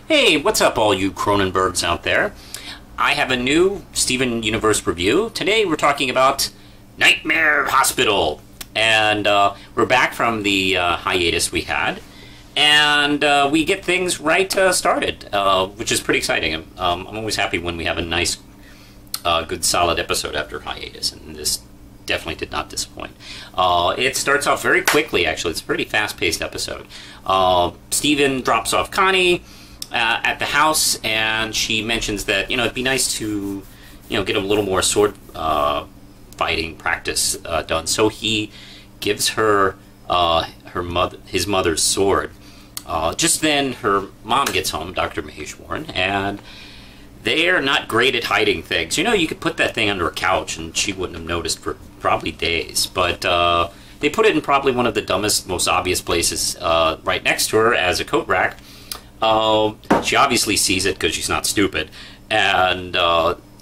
Hey, what's up, all you Cronenbergs out there? I have a new Steven Universe review. Today we're talking about Nightmare Hospital. And we're back from the hiatus we had. And we get things right started, which is pretty exciting. I'm always happy when we have a nice, good, solid episode after hiatus. And this definitely did not disappoint. It starts off very quickly, actually. It's a pretty fast-paced episode. Steven drops off Connie at the house, and she mentions that, it'd be nice to, get a little more sword fighting practice done. So he gives her his mother's sword. Just then, her mom gets home, Dr. Mahesh Warren, and they are not great at hiding things. You could put that thing under a couch, and she wouldn't have noticed for probably days. But they put it in probably one of the dumbest, most obvious places right next to her as a coat rack. She obviously sees it because she's not stupid, and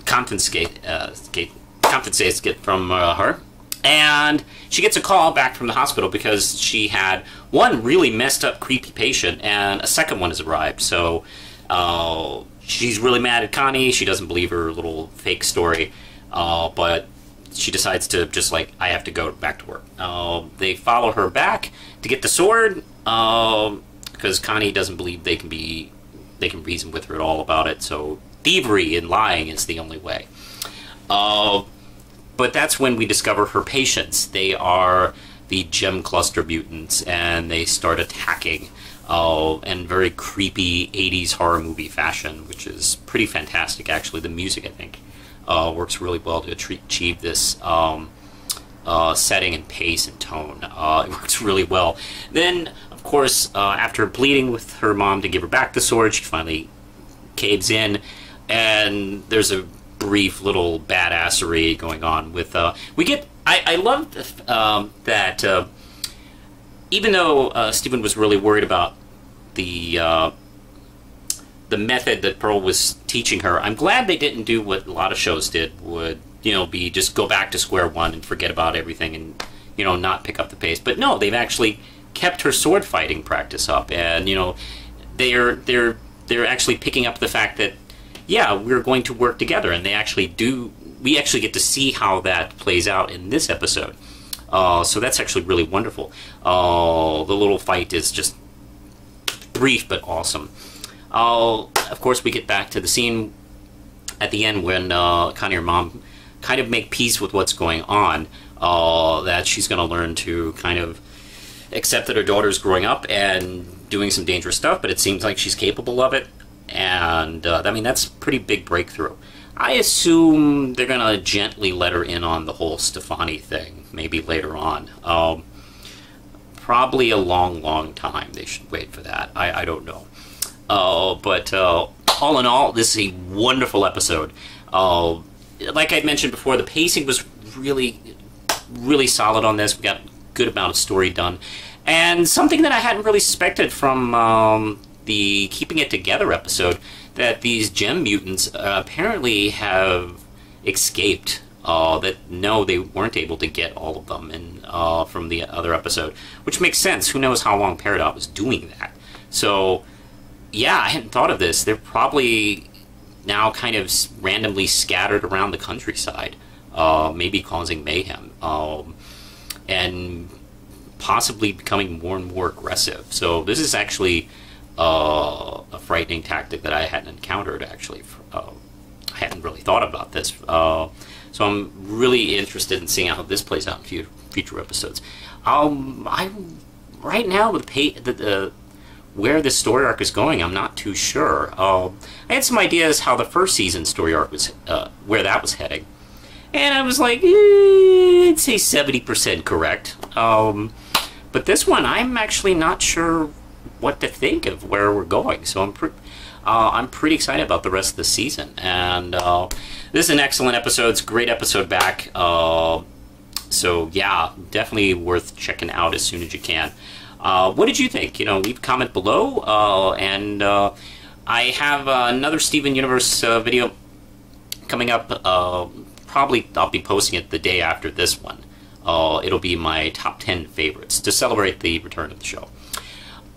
confiscates it from her. And she gets a call back from the hospital because she had one really messed up, creepy patient, and a second one has arrived. So she's really mad at Connie. She doesn't believe her little fake story, but she decides to just I have to go back to work. They follow her back to get the sword. Because Connie doesn't believe they can reason with her at all about it, so thievery and lying is the only way. But that's when we discover her patients. They are the gem cluster mutants, and they start attacking in very creepy 80s horror movie fashion, which is pretty fantastic, actually. The music, I think, works really well to achieve this setting and pace and tone. It works really well. Then, of course, after pleading with her mom to give her back the sword, she finally caves in, and there's a brief little badassery going on with I love that even though Stephen was really worried about the method that Pearl was teaching her, I'm glad they didn't do what a lot of shows did, would be just go back to square one and forget about everything and not pick up the pace. But no, they've actually kept her sword fighting practice up, and they're actually picking up the fact that we're going to work together, and they actually do. We actually get to see how that plays out in this episode. So that's actually really wonderful. The little fight is just brief but awesome. Of course, we get back to the scene at the end when Connie and her mom kind of make peace with what's going on. That she's going to learn to kind of accept that her daughter's growing up and doing some dangerous stuff, but it seems like she's capable of it. And that's a pretty big breakthrough. I assume they're going to gently let her in on the whole Stefani thing, maybe later on. Probably a long time. They should wait for that. I don't know. But all in all, this is a wonderful episode. Like I mentioned before, the pacing was really solid on this. We got a good amount of story done. And something that I hadn't really suspected from the Keeping It Together episode, that these gem mutants apparently have escaped. That no, they weren't able to get all of them from the other episode, which makes sense. Who knows how long Peridot was doing that? So, yeah, I hadn't thought of this. They're probably now kind of randomly scattered around the countryside, maybe causing mayhem, and possibly becoming more and more aggressive. So this is actually a frightening tactic that I hadn't encountered, actually. I hadn't really thought about this. So I'm really interested in seeing how this plays out in future episodes. Right now, with where this story arc is going, I'm not too sure. I had some ideas how the first season story arc was, where that was heading. And I was like, I'd say 70% correct. But this one, I'm actually not sure what to think of where we're going. So I'm pretty excited about the rest of the season. And this is an excellent episode. It's a great episode back. So yeah, definitely worth checking out as soon as you can. What did you think? Leave a comment below. And I have another Steven Universe video coming up. Probably I'll be posting it the day after this one. It'll be my top 10 favorites to celebrate the return of the show.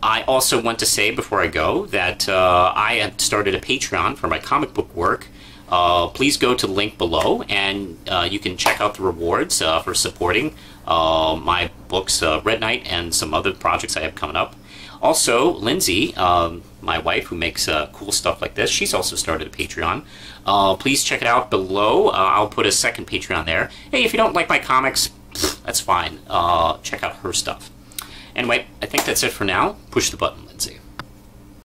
I also want to say before I go that I have started a Patreon for my comic book work. Please go to the link below and you can check out the rewards for supporting my books, Red Knight, and some other projects I have coming up. Also, Lindsay, my wife, who makes cool stuff like this, she's also started a Patreon. Please check it out below. I'll put a second Patreon there. Hey, if you don't like my comics, that's fine. Check out her stuff. Anyway, I think that's it for now. Push the button, Lindsay.